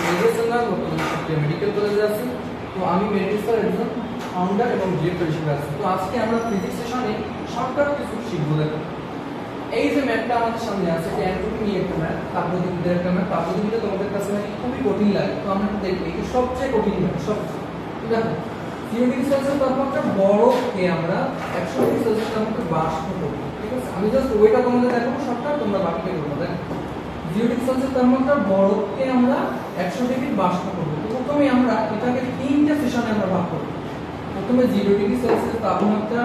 Medicinal বর্তমানে সক্রিয় medical কলেজে আছি। তো আমি মেডিসিনাল একজন ফাউন্ডার এবং ডিরেক্টর হিসেবে আছি। তো আজকে আমরা ফিজিক্স সেশনে শর্টকাট কিছু শিখব। দেখো এই যে ম্যাথটা আমাদের সামনে আছে, যে এন্ট্রপি নিয়ে একটা ম্যাথ, তাপগতিবিদ্যার একটা ম্যাথ। তাপগতিবিদ্যা তোমাদের কাছে খুবই কঠিন লাগে, তো আমরা দেখি এটা সবচেয়ে কঠিন ম্যাথ। সবচেয়ে দেখো 0 ডিগ্রি সেলসিয়াস তাপমাত্রা বরফকে আমরা 100 ডিগ্রি সেলসিয়াস তাপমাত্রা বাষ্প করব। ঠিক আছে, আমি জাস্ট ওইটা তোমাদের দেখাবো শর্টকাট, তোমরা বাকিটা করবে। দেখো 0 ডিগ্রি সেলসিয়াস তাপমাত্রা বরফকে আমরা 100 ডিগ্রি বাষ্প করব। তো প্রথমে আমরা এটাকে তিনটা সেশনে আমরা ভাগ করব। প্রথমে 0 ডিগ্রি সেলসিয়াস তাপমাত্রা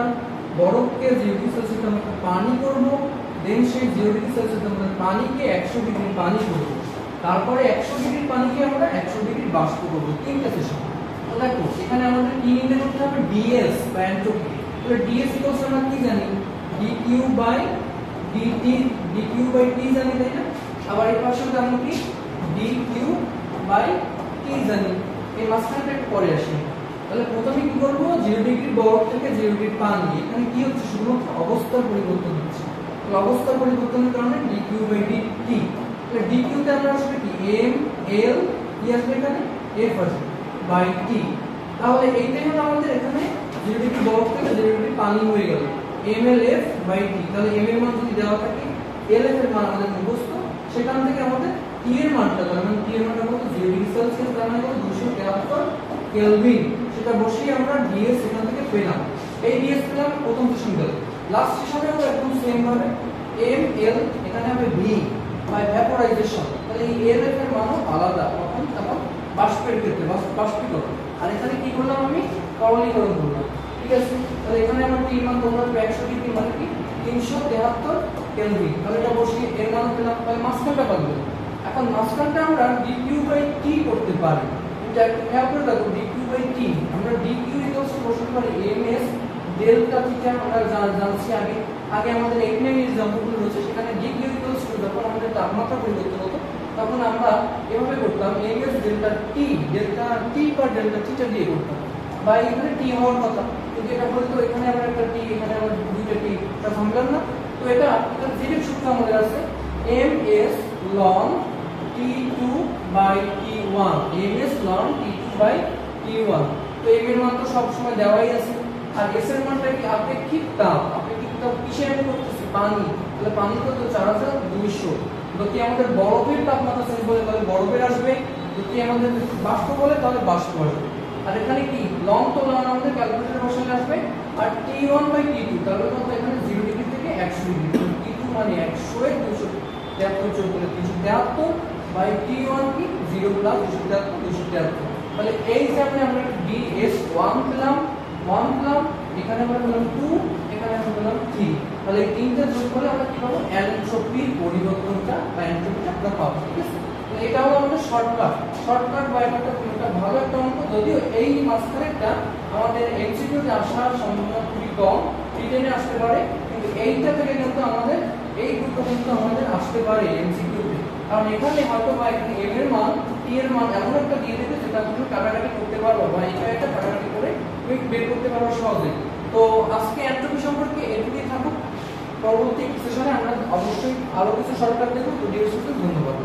বরফকে 0 ডিগ্রি সেলসিয়াস তাপমাত্রা পানি করব, দেন সেই 0 ডিগ্রি সেলসিয়াস তাপমাত্রা পানিকে 100 ডিগ্রি পানি করব, তারপরে 100 ডিগ্রি পানিকে আমরা 100 ডিগ্রি বাষ্প করব। তিনটা সেশন। তো দেখো এখানে আমাদের কি নির্ণয় করতে হবে? ডিএস বা এন্ট্রপি। তাহলে ডিএস ইকুয়ালস আমরা কি জানি? D q by d t, d q by t জানি, তাই না? আবার এই পাশে আমরা কি ডিকিউ বাই টি জানি। এই মাঝখানটা একটু পরে আসি। তাহলে প্রথমে কি করব? 0 ডিগ্রি বরফ থেকে 0 ডিগ্রি পানি, এখানে কি হচ্ছে? শুধুমাত্র অবস্থার পরিবর্তন হচ্ছে। তাহলে অবস্থার পরিবর্তনের কারণে ডিকিউ বাই ডিটি। তাহলে ডিকিউ তে আমরা আসলে কি এম এল কি আসবে? এখানে এফ আসবে বাই টি। তাহলে এইটাই হলো আমাদের এখানে 0 ডিগ্রি বরফ থেকে 0 ডিগ্রি পানি হয়ে গেল M L F by T. তাহলে এম এর মান যদি দেওয়া থাকে, এল এফ এর মান আমাদের মুখস্থ, সেখান থেকে আমাদের টি এর মানটা, তার মানে টি এর মানটা কত? 0 ডিগ্রি সেলসিয়াস, তার মানে কত? 273 কেলভিন। সেটা বসিয়ে আমরা ডিএস এখান থেকে পেলাম। এই ডিএস পেলাম প্রথম সেশন গেল। লাস্ট সেশনে আমরা একদম সেম ভাবে এম এল এখানে হবে ভি বাই ভ্যাপোরাইজেশন। তাহলে এই এল এফ এর মানও আলাদা তখন তখন বাষ্পের ক্ষেত্রে বাষ্পীকরণ। আর এখানে কি করলাম? আমি তরলীকরণ করলাম। ঠিক আছে, তাহলে এখানে আমার টি মান তোমরা 100 ডিগ্রি মানে কি 373 কেলভিন। তাহলে এটা বসিয়ে এর মান পেলাম। তাহলে মাঝখানটা পাবো। এখন মাঝখানটা আমরা ডিকিউ বাই টি করতে পারি। এটা একটু খেয়াল করে দেখো, ডিকিউ বাই টি আমরা ডিকিউ ইকুয়ালস টু বসাতে পারি এমএস ডেল্টা থিটা। আমরা জানছি আগে আমাদের 89 এক্সাম্পলগুলো রয়েছে, সেখানে ডিকিউ ইকুয়ালস টু যখন আমাদের তাপমাত্রা পরিবর্তন হতো তখন আমরা এভাবে করতাম এমএস ডেল্টা টি বা ডেল্টা থিটা দিয়ে করতাম। বা এখানে টি হওয়ার কথা, কিন্তু এটা বলতো এখানে আমরা একটা টি, এখানে আমরা দুইটা টি, এটা সম্ভব না। তো এটা ডিরেক্ট সূত্র আমাদের আছে এমএস লন T2 by T1, ms ln T2 by T1। তো m এর মান তো সব সময় দেওয়াই আছে। আর s এর মানটা কি? আপেক্ষিক তাপ। আপেক্ষিক তাপ কিসে আমি করতেছি? পানি। তাহলে পানি কত? 4200। যদি আমাদের বরফের তাপমাত্রা চেঞ্জ বলে তাহলে বরফের আসবে, যদি আমাদের বাষ্প বলে তাহলে বাষ্প আসবে। আর এখানে কি লং, তো লং আমাদের ক্যালকুলেটরে বসালে আসবে। আর T1 by T2 তাহলে কত? এখানে 0 ডিগ্রি থেকে 100 ডিগ্রি। T2 মানে 100 এর 273 করে 373 বাই T1 কি 0 প্লাস 273। তাহলে এই হিসাবে আমরা DS1 পেলাম, 1 পেলাম, এখানে আমরা পেলাম 2, এখানে আমরা পেলাম 3। তাহলে এই তিনটা যোগ করে আমরা কি পাবো? এন্ট্রপির পরিবর্তনটা বা এন্ট্রপিটা আমরা পাবো। ঠিক আছে, তাহলে এটা হলো আমাদের শর্টকাট বা একটা ভালো একটা অঙ্ক। যদিও এই মাঝখানেরটা আমাদের এমসিকিউ তে আসার সম্ভাবনা খুবই কম, রিটেনে আসতে পারে, কিন্তু এইটা থেকে কিন্তু আমাদের এই দুটো কিন্তু আমাদের আসতে পারে এমসিকিউ তে। কারণ এখানে হয়তো বা এখানে m এর মান t এর মান এমন একটা দিয়ে দেবে যেটা তুমি কাটাকাটি করতে পারবে, বা এটা কাটাকাটি করে তুমি বের করতে পারবে সহজে। তো আজকে এন্ট্রপি সম্পর্কে এটুকুই থাকুক। পরবর্তী সেশনে আমরা অবশ্যই আরো কিছু শর্টকাট দেখব। ভিডিও শেষে ধন্যবাদ।